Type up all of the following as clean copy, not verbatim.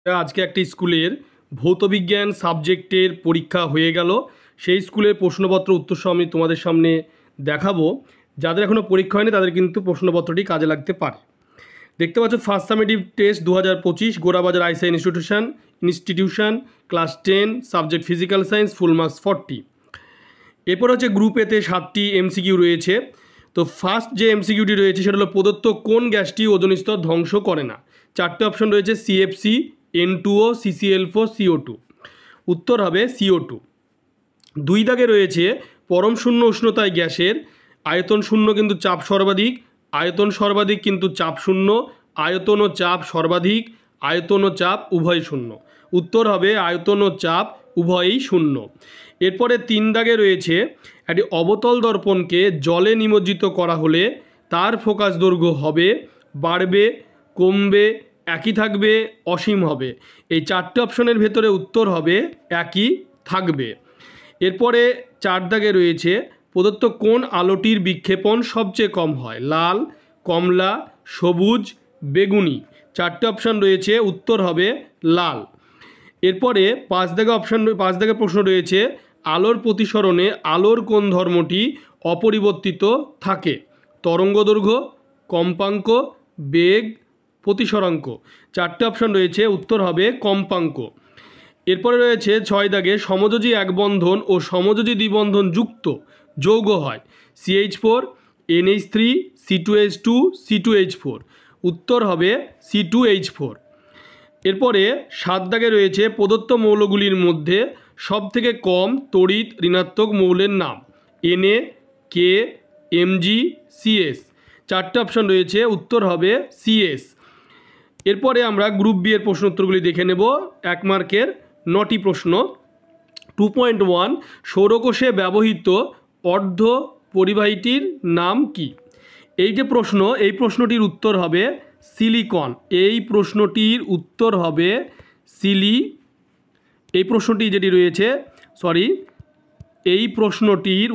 আজকে একটি স্কুলের ভৌতবিজ্ঞান সাবজেক্টের পরীক্ষা হয়ে গেল। সেই স্কুলের প্রশ্নপত্র উত্তর আমি তোমাদের সামনে দেখাবো। যাদের এখনও পরীক্ষা হয়নি তাদের কিন্তু প্রশ্নপত্রটি কাজে লাগতে পারে। দেখতে পাচ্ছ first summative test 2025 Gorabazar ICI institution class 10 subject physical science full marks 40। এরপর হচ্ছে গ্রুপ এতে 7টি এমসিকিউ রয়েছে। তো ফার্স্ট যে এমসিকিউটি রয়েছে সেটা হলো প্রদত্ত কোন গ্যাসটি ওজোন স্তর ধ্বংস করে না। 4টে অপশন রয়েছে সিএফসি, N2O, CCl4, CO2। উত্তর হবে CO2। 2 দাগে রয়েছে পরম শূন্য উষ্ণতায় গ্যাসের আয়তন শূন্য কিন্তু চাপ সর্বাধিক, আয়তন সর্বাধিক কিন্তু চাপ শূন্য, আয়তন ও চাপ সর্বাধিক, আয়তন ও চাপ উভয় শূন্য। উত্তর হবে আয়তন ও চাপ উভয়ই শূন্য। এরপরে 3 দাগে রয়েছে একটি অবতল দর্পণকে জলে নিমজ্জিত করা হলে তার ফোকাস দৈর্ঘ্য হবে, বাড়বে, কমবে, একই থাকবে, অসীম হবে। এই 4টে অপশনের ভেতরে উত্তর হবে একই থাকবে। এরপরে 4 দাগে রয়েছে প্রদত্ত কোন আলোটির বিক্ষেপণ সবচেয়ে কম হয়। লাল, কমলা, সবুজ, বেগুনি। 4টে অপশন রয়েছে, উত্তর হবে লাল। এরপরে 5 দাগে প্রশ্ন রয়েছে আলোর প্রতিসরণে আলোর কোন ধর্মটি অপরিবর্তিত থাকে। তরঙ্গ দৈর্ঘ্য, কম্পাঙ্ক, বেগ, প্রতিসরাঙ্ক। 4টে অপশন রয়েছে, উত্তর হবে কম্পাঙ্ক। এরপরে রয়েছে 6 দাগে সমযোজী এক বন্ধন ও সমযোজী দ্বিবন্ধন যুক্ত যৌগ হয়। CH4, NH3, C2H2, C2H4। উত্তর হবে C2H4। এরপরে 7 দাগে রয়েছে প্রদত্ত মৌলগুলির মধ্যে সবথেকে কম তড়িৎ ঋণাত্মক মৌলের নাম। Na, K, Mg, CS। 4টে অপশন রয়েছে, উত্তর হবে CS। এরপরে আমরা গ্রুপ বি এর প্রশ্ন উত্তরগুলি দেখে নেব। 1 মার্কের 9টি প্রশ্ন। 2.1 সৌরকোষে ব্যবহৃত অর্ধ পরিবাহীটির নাম কি। এই যে প্রশ্ন, এই প্রশ্নটির উত্তর হবে সিলিকন। এই প্রশ্নটির উত্তর হবে এই প্রশ্নটির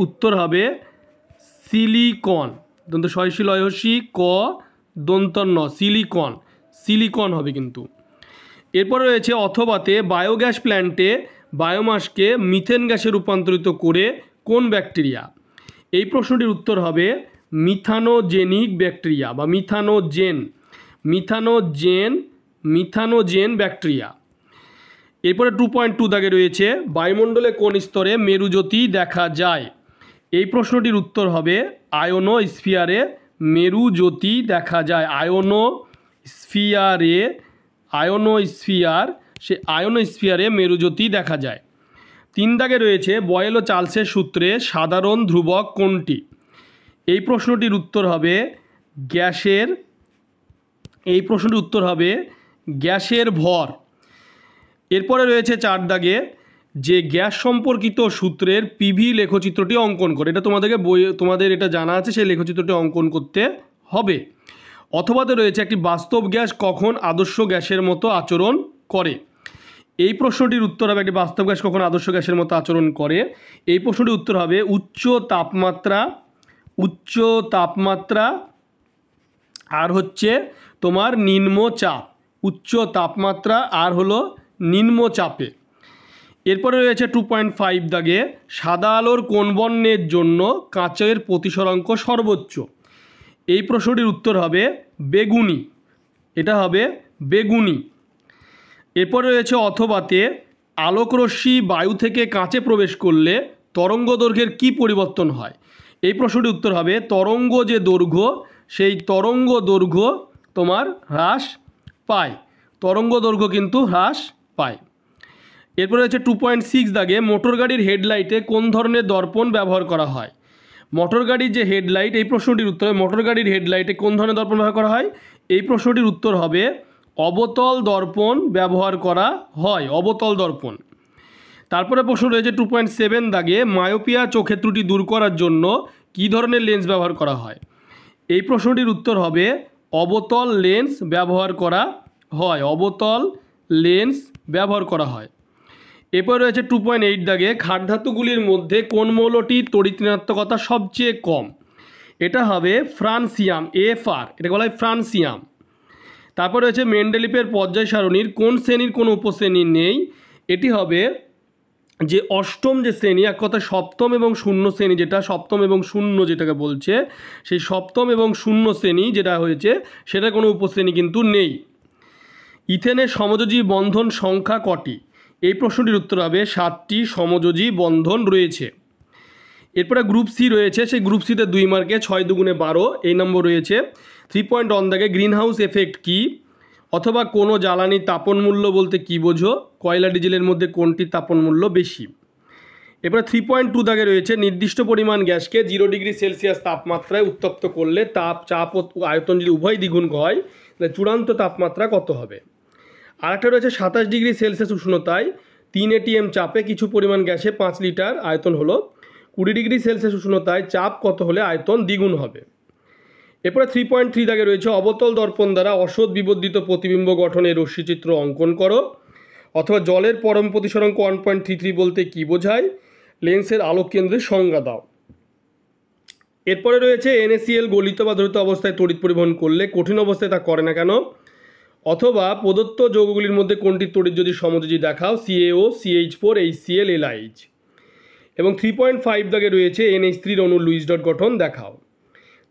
উত্তর হবে সিলিকন। দন্ত শয়শীল অয়সী ক দন্তন্য সিলিকন, সিলিকন হবে কিন্তু। এরপরে রয়েছে অথবাতে বায়োগ্যাস প্ল্যান্টে বায়োমাসকে মিথেন গ্যাসে রূপান্তরিত করে কোন ব্যাকটেরিয়া। এই প্রশ্নটির উত্তর হবে মিথানোজেনিক ব্যাকটেরিয়া বা মিথানোজেন ব্যাকটেরিয়া। এরপরে 2.2 দাগে রয়েছে বায়ুমণ্ডলে কোন স্তরে মেরুজ্যোতি দেখা যায়। এই প্রশ্নটির উত্তর হবে আয়োনোস্ফিয়ারে মেরুজ্যোতি দেখা যায়। আয়োনোস্ফিয়ারে মেরুজ্যোতি দেখা যায়। 3 দাগে রয়েছে বয়েল ও চার্লসের সূত্রে সাধারণ ধ্রুবক কোনটি। এই প্রশ্নটির উত্তর হবে গ্যাসের ভর। এরপরে রয়েছে 4 দাগে যে গ্যাস সম্পর্কিত সূত্রের পিভি লেখচিত্রটি অঙ্কন করে। এটা তোমাদের এটা জানা আছে, সেই লেখচিত্রটি অঙ্কন করতে হবে। অথবাতে রয়েছে একটি বাস্তব গ্যাস কখন আদর্শ গ্যাসের মতো আচরণ করে। এই প্রশ্নটির উত্তর হবে একটি বাস্তব গ্যাস কখন আদর্শ গ্যাসের মতো আচরণ করে। এই প্রশ্নটির উত্তর হবে উচ্চ তাপমাত্রা আর হচ্ছে তোমার নিম্নচাপ। উচ্চ তাপমাত্রা আর হলো নিম্নচাপে। এরপরে রয়েছে 2.5 দাগে সাদা আলোর কোন বর্ণের জন্য কাচের প্রতিসরাঙ্ক সর্বোচ্চ। এই প্রশ্নটির উত্তর হবে বেগুনি। এটা হবে বেগুনি। এরপরে রয়েছে অথবাতে আলোকরশ্মি বায়ু থেকে কাঁচে প্রবেশ করলে তরঙ্গ দৈর্ঘ্যের কী পরিবর্তন হয়। এই প্রশ্নটির উত্তর হবে তরঙ্গ যে দৈর্ঘ্য, সেই তরঙ্গ দৈর্ঘ্য তোমার হ্রাস পায়। তরঙ্গ দৈর্ঘ্য কিন্তু হ্রাস পায়। এরপরে রয়েছে 2.6 দাগে মোটর গাড়ির হেডলাইটে কোন ধরনের দর্পণ ব্যবহার করা হয়। মোটর গাড়ির যে হেডলাইট, এই প্রশ্নটির উত্তর মোটর গাড়ির হেডলাইটে কোন ধরনের দর্পণ ব্যবহার করা হয়। এই প্রশ্নটির উত্তর হবে অবতল দর্পণ ব্যবহার করা হয়, অবতল দর্পণ। তারপরে প্রশ্ন রয়েছে 2.7 দাগে মায়োপিয়া চোখের ত্রুটি দূর করার জন্য কী ধরনের লেন্স ব্যবহার করা হয়। এই প্রশ্নটির উত্তর হবে অবতল লেন্স ব্যবহার করা হয়, অবতল লেন্স ব্যবহার করা হয়। এরপর রয়েছে 2.8 দাগে ক্ষারধাতুগুলির মধ্যে কোন মৌলটির তড়িৎ ঋণাত্মকতা সবচেয়ে কম। এটা হবে ফ্রান্সিয়াম, FR, এটা বলা হয় ফ্রান্সিয়াম। তারপর রয়েছে মেন্ডেলিফের পর্যায় সারণীর কোন শ্রেণীর কোনো উপশ্রেণী নেই, এটি হবে যে অষ্টম যে শ্রেণী, এক কথা সপ্তম এবং শূন্য শ্রেণী, যেটা সপ্তম এবং শূন্য যেটাকে বলছে, সেই সপ্তম এবং শূন্য শ্রেণী যেটা হয়েছে সেটা কোনো উপশ্রেণী কিন্তু নেই। ইথেনের সমযোজী বন্ধন সংখ্যা কটি? এই প্রশ্নটির উত্তর হবে 7টি সমযোজী বন্ধন রয়েছে। এরপরে গ্রুপ সি রয়েছে, সেই গ্রুপ সিতে 2 মার্কে 6 দুগুণে 12 এই নম্বর রয়েছে। 3.1 দাগে গ্রিন হাউস এফেক্ট কী, অথবা কোনো জ্বালানির তাপন মূল্য বলতে কী বোঝো, কয়লা ডিজেলের মধ্যে কোনটির তাপন মূল্য বেশি। এরপরে 3.2 দাগে রয়েছে নির্দিষ্ট পরিমাণ গ্যাসকে 0 ডিগ্রি সেলসিয়াস তাপমাত্রায় উত্তপ্ত করলে চাপ ও আয়তন যদি উভয় দ্বিগুণ হয় তাহলে চূড়ান্ত তাপমাত্রা কত হবে। আর একটা রয়েছে 27 ডিগ্রি সেলসিয়াস উষ্ণতায় 3 ATM চাপে কিছু পরিমাণ গ্যাসে 5 লিটার আয়তন হলো 20 ডিগ্রি সেলসিয়াস উষ্ণতায় চাপ কত হলে আয়তন দ্বিগুণ হবে। এরপরে 3.3 দাগে রয়েছে অবতল দর্পণ দ্বারা অসৎ বিবর্ধিত প্রতিবিম্ব গঠনের রশ্মিচিত্র অঙ্কন করো, অথবা জলের পরম প্রতিসরাঙ্ক 1.33 বলতে কী বোঝায়, লেন্সের আলোক কেন্দ্রের সংজ্ঞা দাও। এরপরে রয়েছে NaCl গলিত বা দ্রবীভূত অবস্থায় তড়িৎ পরিবহন করলে কঠিন অবস্থায় তা করে না কেন, অথবা প্রদত্ত যৌগগুলির মধ্যে কোনটির তড়িৎ যদি সমযোজী দেখাও, CaO, CH4, HCl, LiH। এবং 3.5 দাগে রয়েছে NH3 অণুর লুইস ডট গঠন দেখাও।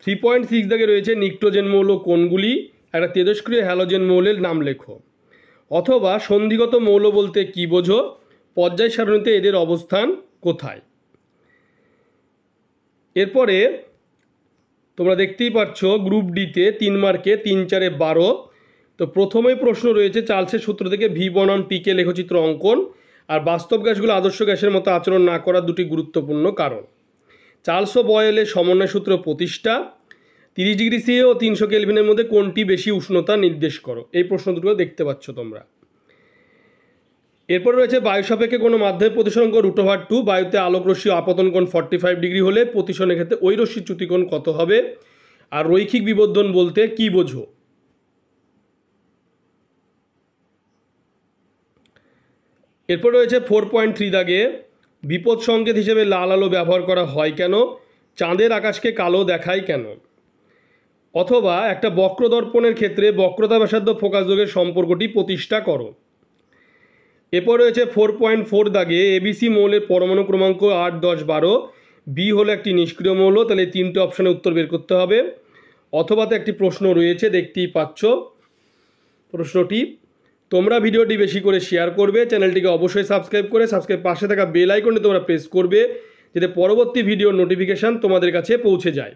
3.6 দাগে রয়েছে নিক্টোজেন মৌল কোনগুলি, একটা তেজস্ক্রিয় হ্যালোজেন মৌলের নাম লেখো, অথবা সন্ধিগত মৌল বলতে কী বোঝো, পর্যায় সারণীতে এদের অবস্থান কোথায়। এরপরে তোমরা দেখতেই পাচ্ছ গ্রুপ ডিতে 3 মার্কে 3 4 12। তো প্রথমেই প্রশ্ন রয়েছে চার্লসের সূত্র থেকে ভি বনাম পিকে লেখচিত্র অঙ্কন, আর বাস্তব গ্যাসগুলো আদর্শ গ্যাসের মতো আচরণ না করার 2টি গুরুত্বপূর্ণ কারণ। চার্লস ও বয়েলের সমন্বয় সূত্র প্রতিষ্ঠা, 30 ডিগ্রি সি ও 300 কেলভিনের মধ্যে কোনটি বেশি উষ্ণতা নির্দেশ করো। এই প্রশ্ন দুটো দেখতে পাচ্ছ তোমরা। এরপর রয়েছে বায়ু সাপেক্ষে কোনো মাধ্যমের প্রতিসরাঙ্ক √2, বায়ুতে আলোক রশ্মি আপতন কোণ 45 ডিগ্রি হলে প্রতিসরণের ক্ষেত্রে ওই রশ্মির চ্যুতিকোণ কত হবে, আর রৈখিক বিবর্ধন বলতে কী বোঝো। এরপর রয়েছে 4.3 দাগে বিপদ সংকেত হিসেবে লাল আলো ব্যবহার করা হয় কেন, চাঁদের আকাশকে কালো দেখায় কেন, অথবা একটা বক্র দর্পণের ক্ষেত্রে বক্রতা ব্যাসার্ধ ফোকাস যোগের সম্পর্কটি প্রতিষ্ঠা করো। এরপর রয়েছে 4.4 দাগে ABC মৌলের পরমাণু ক্রমাঙ্ক 8, 10, 12, বি হলো একটি নিষ্ক্রিয় মৌল, তাহলে 3টে অপশানে উত্তর বের করতে হবে। অথবাতে একটি প্রশ্ন রয়েছে, দেখতেই পাচ্ছ প্রশ্নটি। তোমরা ভিডিওটি বেশি করে শেয়ার করবে, চ্যানেলটিকে অবশ্যই সাবস্ক্রাইব পাশে থাকা বেল আইকনটি তোমরা প্রেস করবে, যাতে পরবর্তী ভিডিওর নোটিফিকেশান তোমাদের কাছে পৌঁছে যায়।